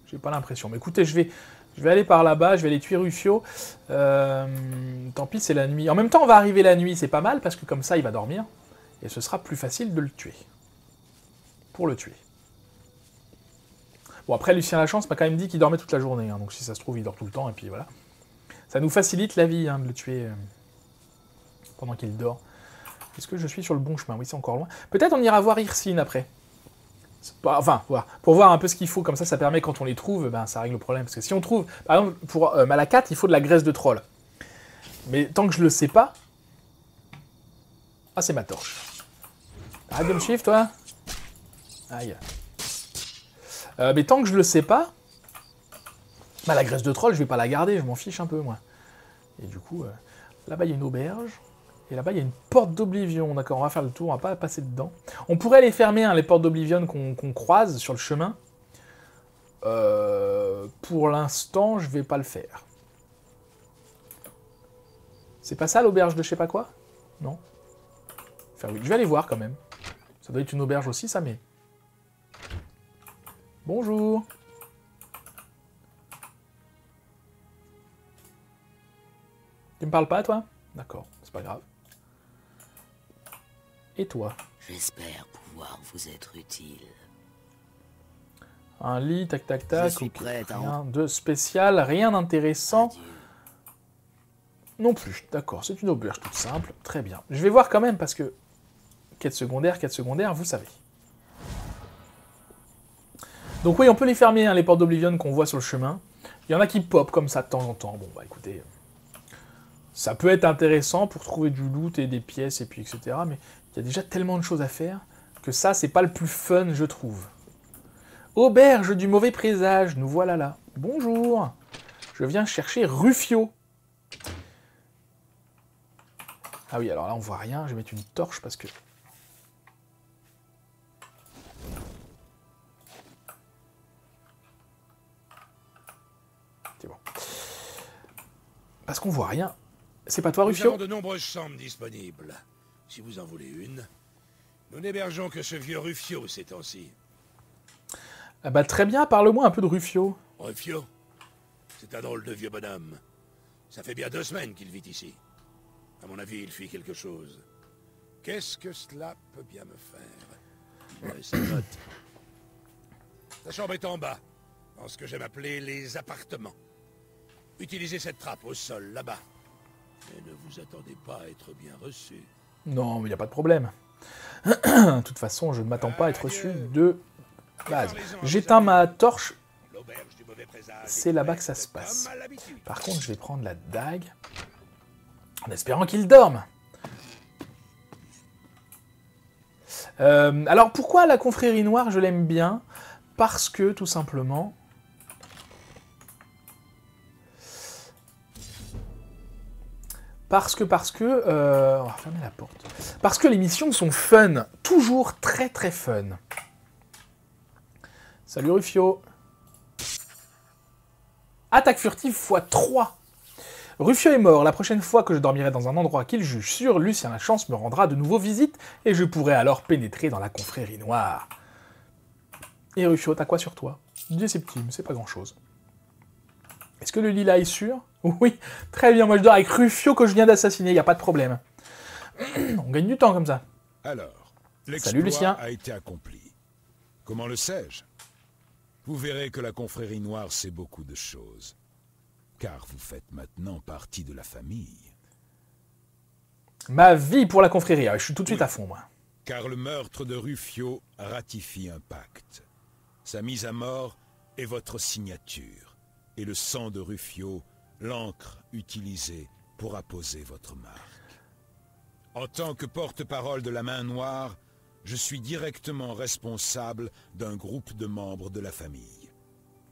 J'ai pas l'impression. Mais écoutez, je vais aller par là-bas, je vais aller tuer Rufio. Tant pis, c'est la nuit. En même temps, on va arriver la nuit, c'est pas mal, parce que comme ça, il va dormir. Et ce sera plus facile de le tuer. Pour le tuer. Bon, après, Lucien Lachance m'a quand même dit qu'il dormait toute la journée. Hein, donc si ça se trouve, il dort tout le temps, et puis voilà. Ça nous facilite la vie, hein, de le tuer pendant qu'il dort. Est-ce que je suis sur le bon chemin? Oui, c'est encore loin. Peut-être on ira voir Hirsine après. Enfin, voilà. Pour voir un peu ce qu'il faut, comme ça permet quand on les trouve, ben, ça règle le problème. Parce que si on trouve, par exemple, pour Malakat, il faut de la graisse de troll. Mais tant que je le sais pas... Ah, c'est ma torche. Arrête de me suivre, toi. Aïe. Mais tant que je le sais pas, bah, la graisse de troll, je vais pas la garder, je m'en fiche un peu, moi. Et du coup, là-bas, il y a une auberge. Et là-bas, il y a une porte d'Oblivion. D'accord, on va faire le tour, on va pas passer dedans. On pourrait les fermer, hein, les portes d'Oblivion qu'on croise sur le chemin. Pour l'instant, je vais pas le faire. C'est pas ça, l'auberge de je sais pas quoi? Non. Enfin, oui. Je vais aller voir, quand même. Ça doit être une auberge aussi, ça, mais... Bonjour. Tu me parles pas, toi? D'accord, c'est pas grave. Et toi? J'espère pouvoir vous être utile. Un lit, tac, tac, tac. Je suis Okay. prête à Rien de spécial, rien d'intéressant. Adieu. Non plus, d'accord, c'est une auberge toute simple. Très bien. Je vais voir quand même, parce que... quête secondaire, vous savez. Donc oui, on peut les fermer, hein, les portes d'Oblivion qu'on voit sur le chemin. Il y en a qui pop comme ça de temps en temps. Bon, bah écoutez... Ça peut être intéressant pour trouver du loot et des pièces, et puis etc. Mais il y a déjà tellement de choses à faire que ça, c'est pas le plus fun, je trouve. Auberge du mauvais présage, nous voilà là. Bonjour. Je viens chercher Rufio. Ah oui, alors là, on voit rien. Je vais mettre une torche parce que... C'est bon. Parce qu'on voit rien. C'est pas toi, Nous Rufio? avons de nombreuses chambres disponibles. Si vous en voulez une, nous n'hébergeons que ce vieux Rufio ces temps-ci. Ah bah très bien, parle-moi un peu de Rufio. Rufio, c'est un drôle de vieux bonhomme. Ça fait bien 2 semaines qu'il vit ici. À mon avis, il fuit quelque chose. Qu'est-ce que cela peut bien me faire? Ouais, ça note. Sa chambre est en bas, dans ce que j'aime appeler les appartements. Utilisez cette trappe au sol, là-bas. Mais ne vous attendez pas à être bien reçu. Non, mais il n'y a pas de problème. De toute façon, je ne m'attends pas à être reçu de base. J'éteins ma torche. C'est là-bas que ça se passe. Par contre, je vais prendre la dague. En espérant qu'il dorme. Alors, pourquoi la confrérie noire, je l'aime bien? Parce que, tout simplement... Parce que, on va fermer la porte. Parce que les missions sont fun. Toujours très très fun. Salut Rufio. Attaque furtive x3. Rufio est mort. La prochaine fois que je dormirai dans un endroit qu'il juge sûr, Lucien Lachance me rendra de nouveau visite et je pourrai alors pénétrer dans la confrérie noire. Et Rufio, t'as quoi sur toi? Dieu septime, c'est pas grand chose. Est-ce que le lilas est sûr? Oui, très bien, moi je dors avec Rufio que je viens d'assassiner, y a pas de problème. On gagne du temps comme ça. Alors, Salut, Lucien. l'exploit a été accompli. Comment le sais-je? Vous verrez que la confrérie noire sait beaucoup de choses. Car vous faites maintenant partie de la famille. Ma vie pour la confrérie, je suis tout de suite à fond, moi. Car le meurtre de Rufio ratifie un pacte. Sa mise à mort est votre signature. Et le sang de Rufio, l'encre utilisée pourra poser votre marque. En tant que porte-parole de la Main Noire, je suis directement responsable d'un groupe de membres de la famille.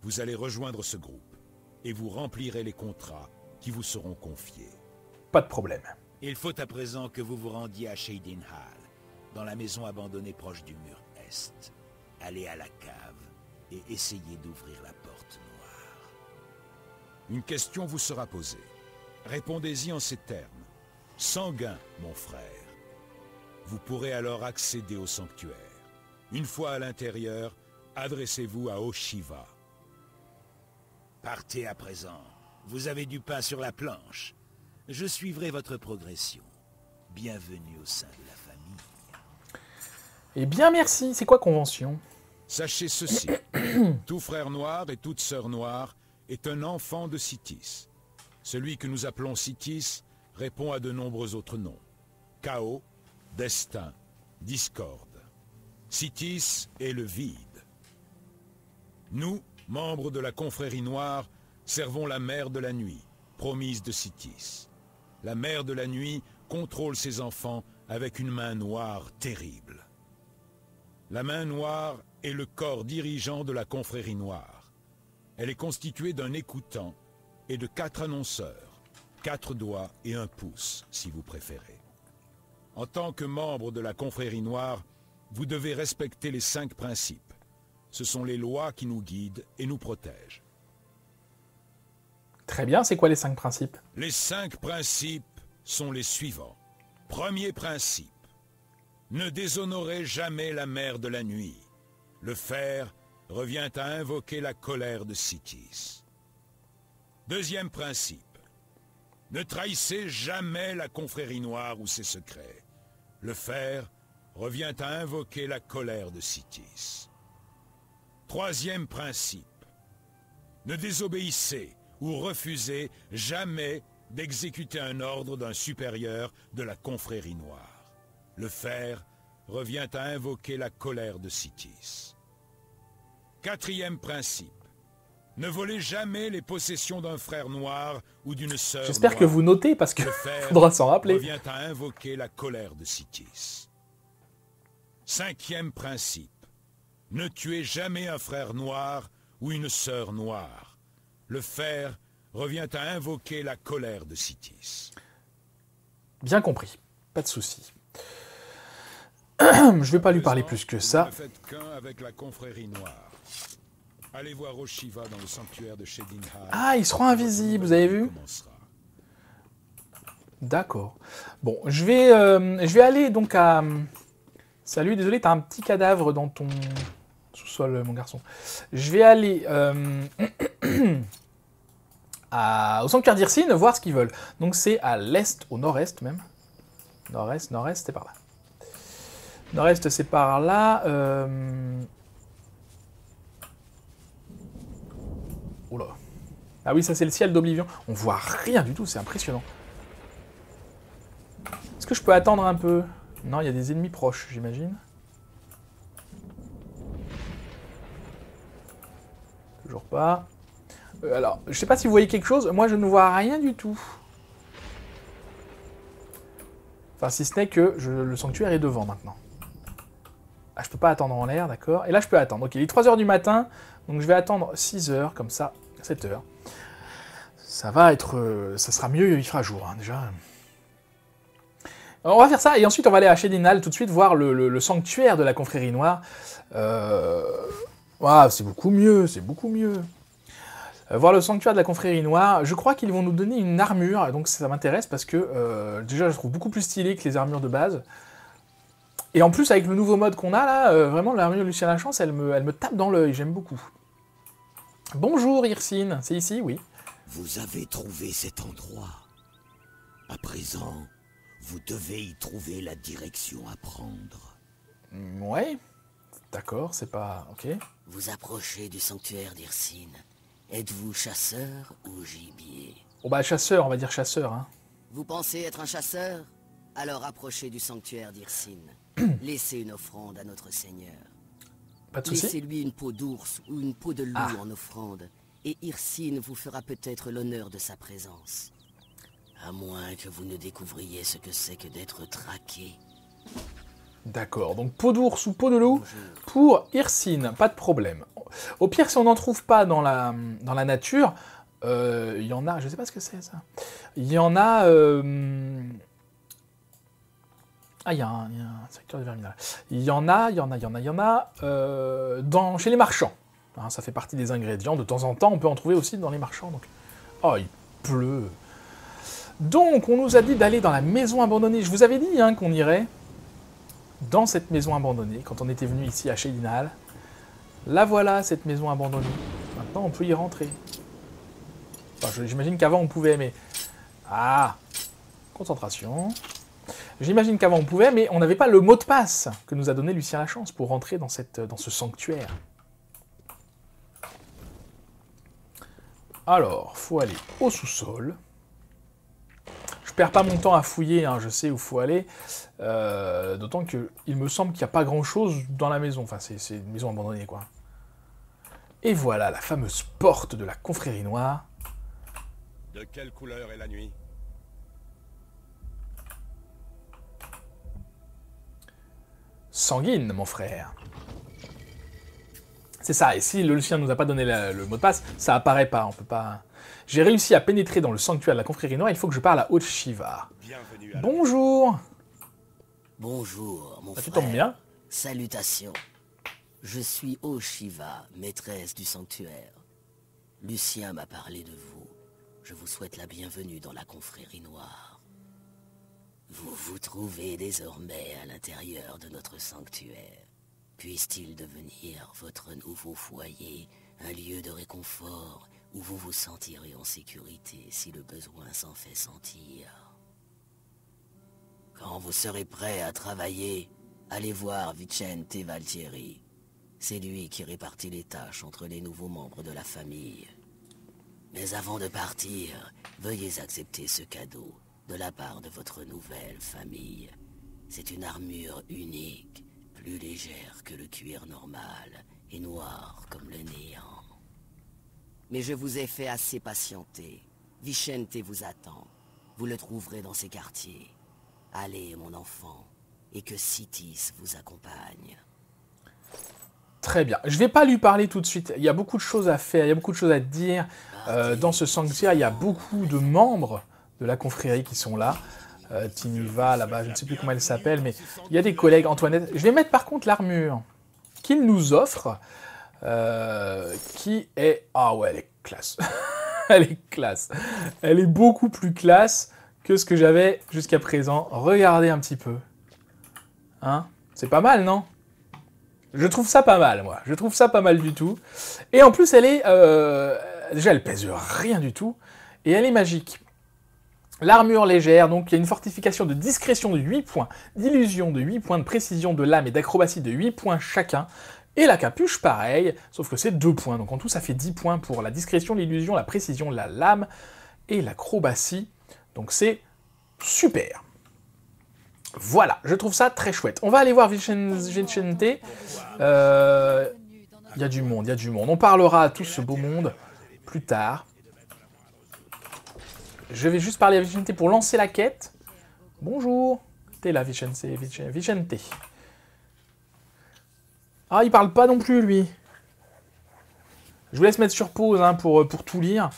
Vous allez rejoindre ce groupe et vous remplirez les contrats qui vous seront confiés. Pas de problème. Il faut à présent que vous vous rendiez à Shadin Hall, dans la maison abandonnée proche du mur Est. Allez à la cave et essayez d'ouvrir la porte noire. Une question vous sera posée. Répondez-y en ces termes. Sanguin, mon frère. Vous pourrez alors accéder au sanctuaire. Une fois à l'intérieur, adressez-vous à Oshiva. Partez à présent. Vous avez du pain sur la planche. Je suivrai votre progression. Bienvenue au sein de la famille. Eh bien, merci. C'est quoi convention? Sachez ceci. Tout frère noir et toute sœur noire est un enfant de Sithis. Celui que nous appelons Sithis répond à de nombreux autres noms. Chaos, destin, discorde. Sithis est le vide. Nous, membres de la confrérie noire, servons la mère de la nuit, promise de Sithis. La mère de la nuit contrôle ses enfants avec une main noire terrible. La Main Noire est le corps dirigeant de la confrérie noire. Elle est constituée d'un écoutant et de 4 annonceurs, 4 doigts et 1 pouce, si vous préférez. En tant que membre de la confrérie noire, vous devez respecter les 5 principes. Ce sont les lois qui nous guident et nous protègent. Très bien, c'est quoi les 5 principes? Les 5 principes sont les suivants. Premier principe. Ne déshonorez jamais la mère de la nuit. Le faire revient à invoquer la colère de Sithis. Deuxième principe. Ne trahissez jamais la confrérie noire ou ses secrets. Le faire revient à invoquer la colère de Sithis. Troisième principe. Ne désobéissez ou refusez jamais d'exécuter un ordre d'un supérieur de la confrérie noire. Le faire revient à invoquer la colère de Sithis. Quatrième principe. Ne volez jamais les possessions d'un frère noir ou d'une sœur noire. J'espère que vous notez parce qu'il Le faire faudra s'en rappeler. revient à invoquer la colère de Sithis. Cinquième principe. Ne tuez jamais un frère noir ou une sœur noire. Le faire revient à invoquer la colère de Sithis. Bien compris, pas de souci. Je vais pas lui parler plus que Vous ça. ne faites qu'un avec la confrérie noire. Allez voir Oshiva dans le sanctuaire de Shadin Hall. Ah, ils seront invisibles, vous avez vu? Commencera. D'accord. Bon, je vais aller donc à... Salut, désolé, t'as un petit cadavre dans ton sous-sol, mon garçon. Je vais aller au sanctuaire d'Irsine, voir ce qu'ils veulent. Donc c'est à l'est, au nord-est même. Nord-est, c'est par là. Nord-est, c'est par là. Oula. Ah oui, ça c'est le ciel d'Oblivion. On voit rien du tout, c'est impressionnant. Est-ce que je peux attendre un peu? Non, il y a des ennemis proches, j'imagine. Toujours pas. Alors, je sais pas si vous voyez quelque chose. Moi, je ne vois rien du tout. Enfin, si ce n'est que le sanctuaire est devant maintenant. Ah, je peux pas attendre en l'air, d'accord. Et là, je peux attendre. Ok, il est 3 h du matin. Donc, je vais attendre 6 heures, comme ça, 7 heures. Ça va être... ça sera mieux, il fera jour, hein, déjà. Alors, on va faire ça, et ensuite, on va aller à Shadin Hall tout de suite, voir le sanctuaire de la confrérie noire. Ah, c'est beaucoup mieux, c'est beaucoup mieux. Voir le sanctuaire de la confrérie noire. Je crois qu'ils vont nous donner une armure, donc ça m'intéresse parce que déjà je trouve beaucoup plus stylé que les armures de base. Et en plus avec le nouveau mode qu'on a là, vraiment l'armure de Lucien Lachance, elle me tape dans l'œil, j'aime beaucoup. Bonjour Irsine, c'est ici, oui. Vous avez trouvé cet endroit. À présent, vous devez y trouver la direction à prendre. Ouais, d'accord, c'est pas... ok. Vous approchez du sanctuaire d'Irsine. Êtes-vous chasseur ou gibier? Bon bah chasseur, on va dire chasseur, hein. Vous pensez être un chasseur? Alors approchez du sanctuaire d'Irsine. Laissez une offrande à notre Seigneur. Pas de soucis. Laissez-lui une peau d'ours ou une peau de loup Ah. en offrande. Et Irsine vous fera peut-être l'honneur de sa présence. À moins que vous ne découvriez ce que c'est que d'être traqué. D'accord, donc peau d'ours ou peau de loup pour Hirsine, pas de problème. Au pire, si on n'en trouve pas dans la nature, il y en a, je sais pas ce que c'est ça. Il y en a... Ah, il y a un secteur de verminal. Il y en a chez les marchands. Hein, ça fait partie des ingrédients. De temps en temps, on peut en trouver aussi dans les marchands. Donc... Oh, il pleut. Donc, on nous a dit d'aller dans la maison abandonnée. Je vous avais dit hein, qu'on irait dans cette maison abandonnée quand on était venu ici à Shadinhal. La voilà, cette maison abandonnée. Maintenant, on peut y rentrer. Enfin, j'imagine qu'avant, on pouvait, mais... Ah, concentration. J'imagine qu'avant, on pouvait, mais on n'avait pas le mot de passe que nous a donné Lucien Lachance pour rentrer dans ce sanctuaire. Alors, faut aller au sous-sol. Je perds pas mon temps à fouiller, hein, je sais où faut aller. D'autant qu'il me semble qu'il n'y a pas grand-chose dans la maison. Enfin, c'est une maison abandonnée, quoi. Et voilà, la fameuse porte de la confrérie noire. De quelle couleur est la nuit? Sanguine, mon frère. C'est ça, et si le Lucien nous a pas donné le mot de passe, ça apparaît pas, on peut pas... J'ai réussi à pénétrer dans le sanctuaire de la confrérie noire, il faut que je parle à Haute Shiva. Bonjour. Bonjour, mon frère. Tu tombes bien. Salutations. Je suis Haute Shiva, maîtresse du sanctuaire. Lucien m'a parlé de vous. Je vous souhaite la bienvenue dans la confrérie noire. Vous vous trouvez désormais à l'intérieur de notre sanctuaire. Puisse-t-il devenir votre nouveau foyer, un lieu de réconfort où vous vous sentirez en sécurité si le besoin s'en fait sentir. Quand vous serez prêt à travailler, allez voir Vicente Valtieri. C'est lui qui répartit les tâches entre les nouveaux membres de la famille. Mais avant de partir, veuillez accepter ce cadeau de la part de votre nouvelle famille. C'est une armure unique, plus légère que le cuir normal et noire comme le néant. Mais je vous ai fait assez patienter. Vicente vous attend. Vous le trouverez dans ces quartiers. Allez, mon enfant, et que Sitis vous accompagne. Très bien. Je ne vais pas lui parler tout de suite. Il y a beaucoup de choses à faire, il y a beaucoup de choses à dire. Dans ce sanctuaire, il y a beaucoup de membres de la confrérie qui sont là. Tiniva, là-bas, je ne sais plus comment elle s'appelle, mais il y a des collègues, Antoinette. Je vais mettre par contre l'armure qu'il nous offre, qui est... Ah ouais, elle est classe. Elle est classe. Elle est beaucoup plus classe que ce que j'avais jusqu'à présent. Regardez un petit peu. Hein? C'est pas mal, non? Je trouve ça pas mal, moi. Je trouve ça pas mal du tout. Et en plus, elle est... déjà, elle pèse rien du tout. Et elle est magique. L'armure légère, donc il y a une fortification de discrétion de 8 points, d'illusion de 8 points, de précision de lame et d'acrobatie de 8 points chacun. Et la capuche, pareil, sauf que c'est 2 points. Donc en tout, ça fait 10 points pour la discrétion, l'illusion, la précision, la lame et l'acrobatie. Donc c'est super. Voilà, je trouve ça très chouette. On va aller voir Vicente. Il y a du monde, il y a du monde. On parlera à tout ce beau monde plus tard. Je vais juste parler à Vicente pour lancer la quête. Bonjour. T'es là, Vicente. Ah, il parle pas non plus, lui. Je vous laisse mettre sur pause hein, pour tout lire.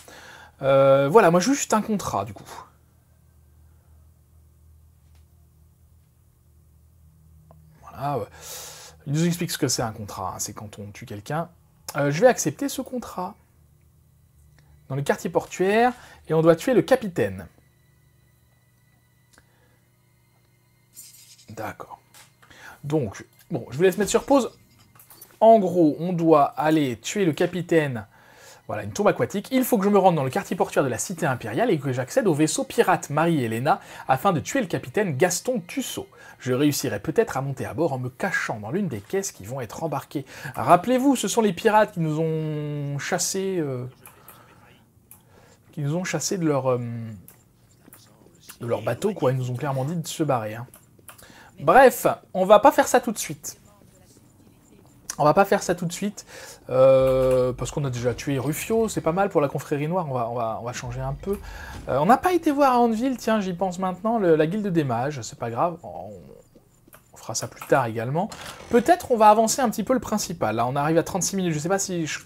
Voilà, moi, juste un contrat, du coup. Voilà. Il nous explique ce que c'est un contrat. Hein, c'est quand on tue quelqu'un. Je vais accepter ce contrat. Dans le quartier portuaire, et on doit tuer le capitaine. D'accord. Donc, bon, je vous laisse mettre sur pause. En gros, on doit aller tuer le capitaine. Voilà, une tombe aquatique. Il faut que je me rende dans le quartier portuaire de la cité impériale et que j'accède au vaisseau pirate Marie-Helena afin de tuer le capitaine Gaston Tussaud. Je réussirai peut-être à monter à bord en me cachant dans l'une des caisses qui vont être embarquées. Rappelez-vous, ce sont les pirates qui nous ont chassés... Ils nous ont chassés de leur bateau, quoi. Ils nous ont clairement dit de se barrer. Hein. Bref, on va pas faire ça tout de suite. On va pas faire ça tout de suite, parce qu'on a déjà tué Rufio, c'est pas mal pour la confrérie noire, on va changer un peu. On n'a pas été voir à Andeville, tiens, j'y pense maintenant, la guilde des mages, c'est pas grave, on fera ça plus tard également. Peut-être on va avancer un petit peu le principal, là on arrive à 36 minutes, je sais pas si je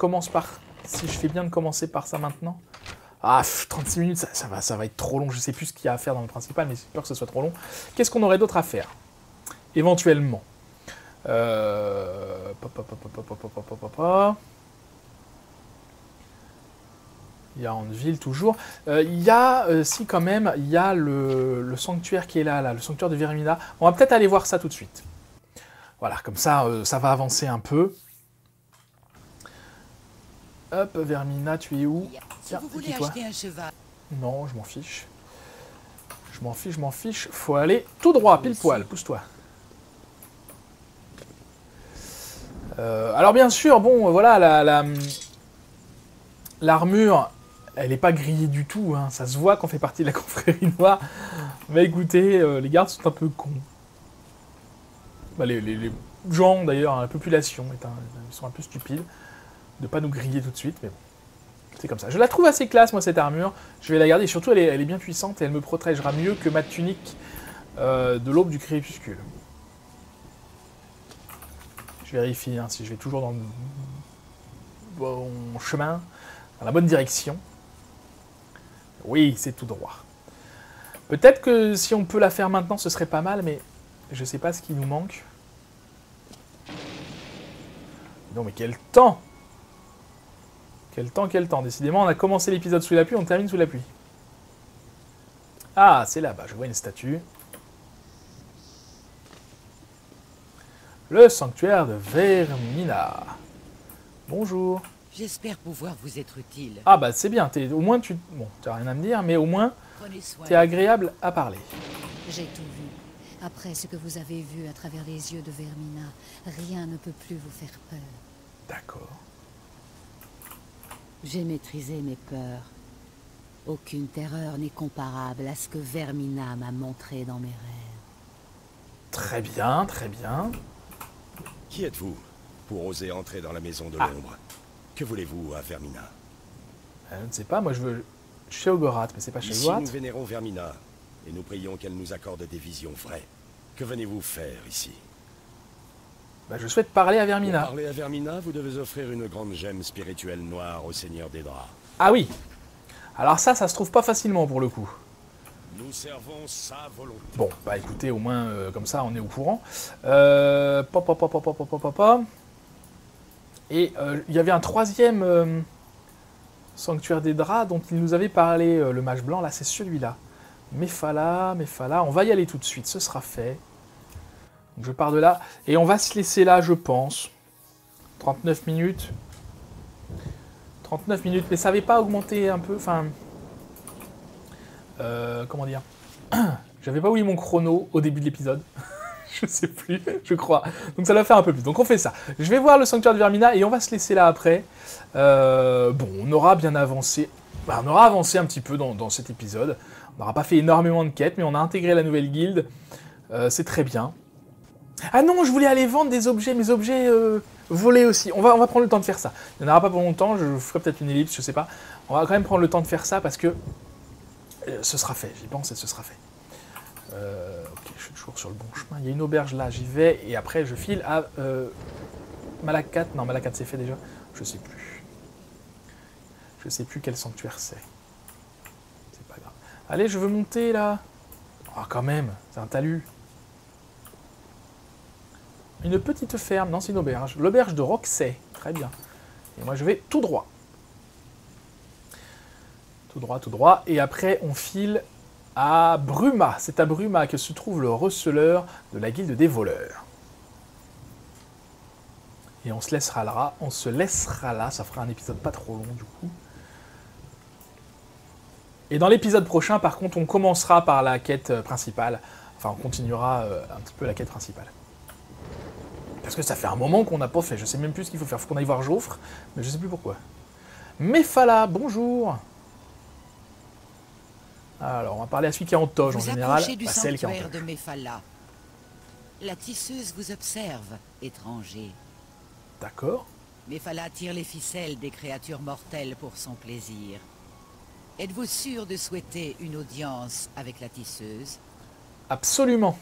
fais bien de commencer par ça maintenant. Ah, 36 minutes, ça va être trop long, je sais plus ce qu'il y a à faire dans le principal, mais c'est peur que ce soit trop long. Qu'est-ce qu'on aurait d'autre à faire? Éventuellement. Il y a Andeville toujours. Il y a, si quand même, il y a le sanctuaire qui est là, le sanctuaire de Vermina. On va peut-être aller voir ça tout de suite. Voilà, comme ça, ça va avancer un peu. Hop, Vermina, tu es où? Si vous voulez acheter un cheval. Non, je m'en fiche. Je m'en fiche. Faut aller tout droit, pile poil, pousse-toi. Alors bien sûr, bon, voilà, l'armure, elle n'est pas grillée du tout, hein. Ça se voit qu'on fait partie de la confrérie noire. Mais écoutez, les gardes sont un peu cons. Bah, les gens, d'ailleurs, la population, ils sont un peu stupides de pas nous griller tout de suite, mais bon, c'est comme ça. Je la trouve assez classe, moi, cette armure. Je vais la garder, et surtout, elle est bien puissante, et elle me protégera mieux que ma tunique de l'aube du crépuscule. Je vérifie hein, si je vais toujours dans le bon chemin, dans la bonne direction. Oui, c'est tout droit. Peut-être que si on peut la faire maintenant, ce serait pas mal, mais je sais pas ce qui nous manque. Non, mais quel temps! Quel temps, quel temps. Décidément, on a commencé l'épisode sous la pluie, on termine sous la pluie. Ah, c'est là-bas, je vois une statue. Le sanctuaire de Vermina. Bonjour. J'espère pouvoir vous être utile. Ah bah c'est bien, au moins tu... Bon, tu n'as rien à me dire, mais au moins tu es agréable à parler. J'ai tout vu. Après ce que vous avez vu à travers les yeux de Vermina, rien ne peut plus vous faire peur. D'accord. J'ai maîtrisé mes peurs. Aucune terreur n'est comparable à ce que Vermina m'a montré dans mes rêves. Très bien, très bien. Qui êtes-vous pour oser entrer dans la maison de l'ombre? Que voulez-vous à Vermina? Je ne sais pas, moi je veux chez Ogorat, mais c'est pas chez Ici, Ogorat. nous vénérons Vermina, et nous prions qu'elle nous accorde des visions vraies. Que venez-vous faire ici? Bah, je souhaite parler à Vermina. Pour parler à Vermina, vous devez offrir une grande gemme spirituelle noire au Seigneur des Draps. Ah oui. Alors ça se trouve pas facilement pour le coup. Nous servons sa volonté. Bon, bah écoutez, au moins comme ça on est au courant. Et il y avait un troisième sanctuaire des draps dont il nous avait parlé, le mage blanc, là c'est celui-là. Mephala, on va y aller tout de suite, ce sera fait. Donc je pars de là, et on va se laisser là je pense. 39 minutes. 39 minutes, mais ça n'avait pas augmenté un peu, enfin... comment dire? J'avais pas oublié mon chrono au début de l'épisode. Je sais plus, je crois. Donc ça doit faire un peu plus. Donc on fait ça. Je vais voir le sanctuaire de Vermina et on va se laisser là après. Bon, on aura bien avancé. Bah, on aura avancé un petit peu dans cet épisode. On n'aura pas fait énormément de quêtes, mais on a intégré la nouvelle guilde. C'est très bien. Ah non, je voulais aller vendre des objets, mes objets volés aussi. On va prendre le temps de faire ça. Il n'y en aura pas pour longtemps, je ferai peut-être une ellipse, je sais pas. On va quand même prendre le temps de faire ça parce que ce sera fait, j'y pense et ce sera fait. Ok, je suis toujours sur le bon chemin. Il y a une auberge là, j'y vais et après je file à Malakat. Non, Malakat c'est fait déjà. Je sais plus. Je sais plus quel sanctuaire c'est. C'est pas grave. Allez, je veux monter là. Ah, quand même, c'est un talus. Une petite ferme, non c'est une auberge. L'auberge de Roxay, très bien. Et moi je vais tout droit. Tout droit. Et après on file à Bruma. C'est à Bruma que se trouve le receleur de la guilde des voleurs. Et on se laissera là, ça fera un épisode pas trop long du coup. Et dans l'épisode prochain, par contre, on commencera par la quête principale. Enfin, on continuera un petit peu la quête principale. Parce que ça fait un moment qu'on n'a pas fait. Je sais même plus ce qu'il faut faire. Faut qu'on aille voir Joffre, mais je sais plus pourquoi. Mephala, bonjour. Alors, on va parler à celui qui est en toge en général, pas celle qui est en toge. De Mephala. La tisseuse vous observe, étranger. D'accord. Mephala tire les ficelles des créatures mortelles pour son plaisir. Êtes-vous sûr de souhaiter une audience avec la tisseuse? Absolument.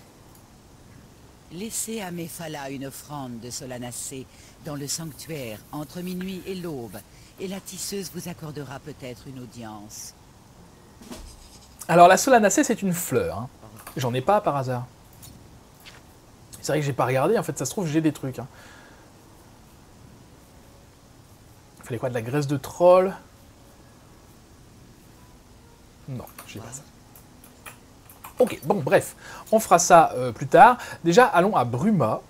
Laissez à Mephala une offrande de solanacée dans le sanctuaire entre minuit et l'aube, et la tisseuse vous accordera peut-être une audience. Alors la solanacée, c'est une fleur. Hein. J'en ai pas par hasard. C'est vrai que j'ai pas regardé, en fait, ça se trouve, j'ai des trucs. Hein. Il fallait quoi, de la graisse de troll? Non, j'ai pas ça. Ok, bon, bref, on fera ça plus tard. Déjà, allons à Bruma.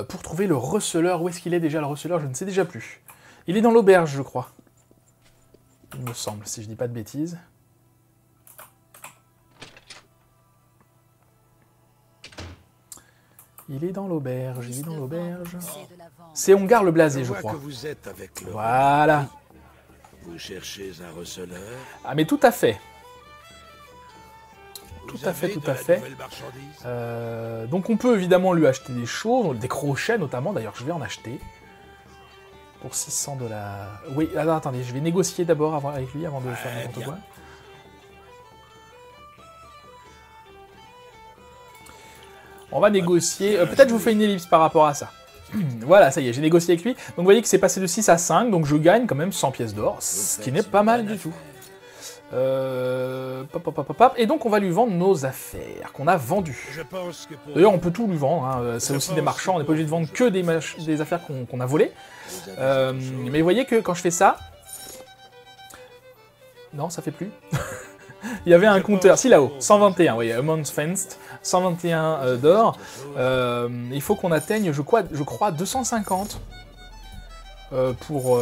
Pour trouver le receleur. Où est-ce qu'il est déjà, le receleur? Je ne sais déjà plus. Il est dans l'auberge, je crois. Il me semble, si je dis pas de bêtises. Il est dans l'auberge, il est dans l'auberge. C'est Ongar le blasé, je crois. Que vous êtes avec le Voilà. Vous cherchez un receleur? Ah mais tout à fait. Tout Vous à fait, avez tout de à la fait. nouvelle marchandise? Donc on peut évidemment lui acheter des choses, des crochets notamment, d'ailleurs je vais en acheter. Pour 600 $. Oui, alors attendez, je vais négocier d'abord avec lui avant de faire n'importe quoi. On va négocier. Peut-être je vous fais une ellipse par rapport à ça. Voilà, ça y est, j'ai négocié avec lui. Donc vous voyez que c'est passé de 6 à 5, donc je gagne quand même 100 pièces d'or, ce qui n'est pas mal du tout. Et donc on va lui vendre nos affaires qu'on a vendues. Je pense que pour D'ailleurs on peut tout lui vendre, hein. C'est aussi des marchands, on n'est pas obligé de vendre que des affaires qu'on a volées. Mais vous voyez que quand je fais ça... Non, ça fait plus. Il y avait un compteur, si là-haut, 121, oui, Amount Fenced, 121 d'or. Il faut qu'on atteigne, je crois 250 pour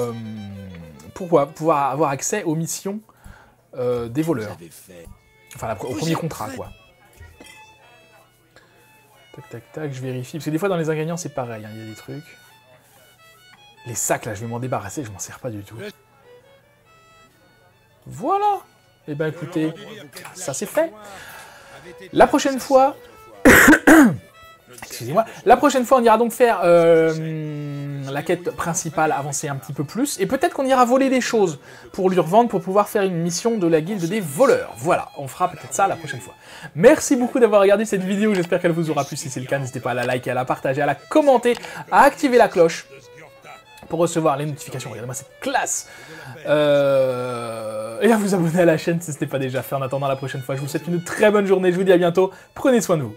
pouvoir avoir accès aux missions des voleurs. Enfin, au premier contrat, quoi. Tac, tac, tac, je vérifie. Parce que des fois, dans les ingrédients, c'est pareil, hein, il y a des trucs. Les sacs, là, je vais m'en débarrasser, je m'en sers pas du tout. Voilà. Eh ben, écoutez, ça c'est fait. La prochaine fois... Excusez-moi. La prochaine fois, on ira donc faire la quête principale, avancer un petit peu plus. Et peut-être qu'on ira voler des choses pour lui revendre, pour pouvoir faire une mission de la guilde des voleurs. Voilà, on fera peut-être ça la prochaine fois. Merci beaucoup d'avoir regardé cette vidéo. J'espère qu'elle vous aura plu. Si c'est le cas, n'hésitez pas à la liker, à la partager, à la commenter, à activer la cloche pour recevoir les notifications. Regardez-moi cette classe. Et à vous abonner à la chaîne si ce n'est pas déjà fait. En attendant la prochaine fois, je vous souhaite une très bonne journée. Je vous dis à bientôt. Prenez soin de vous.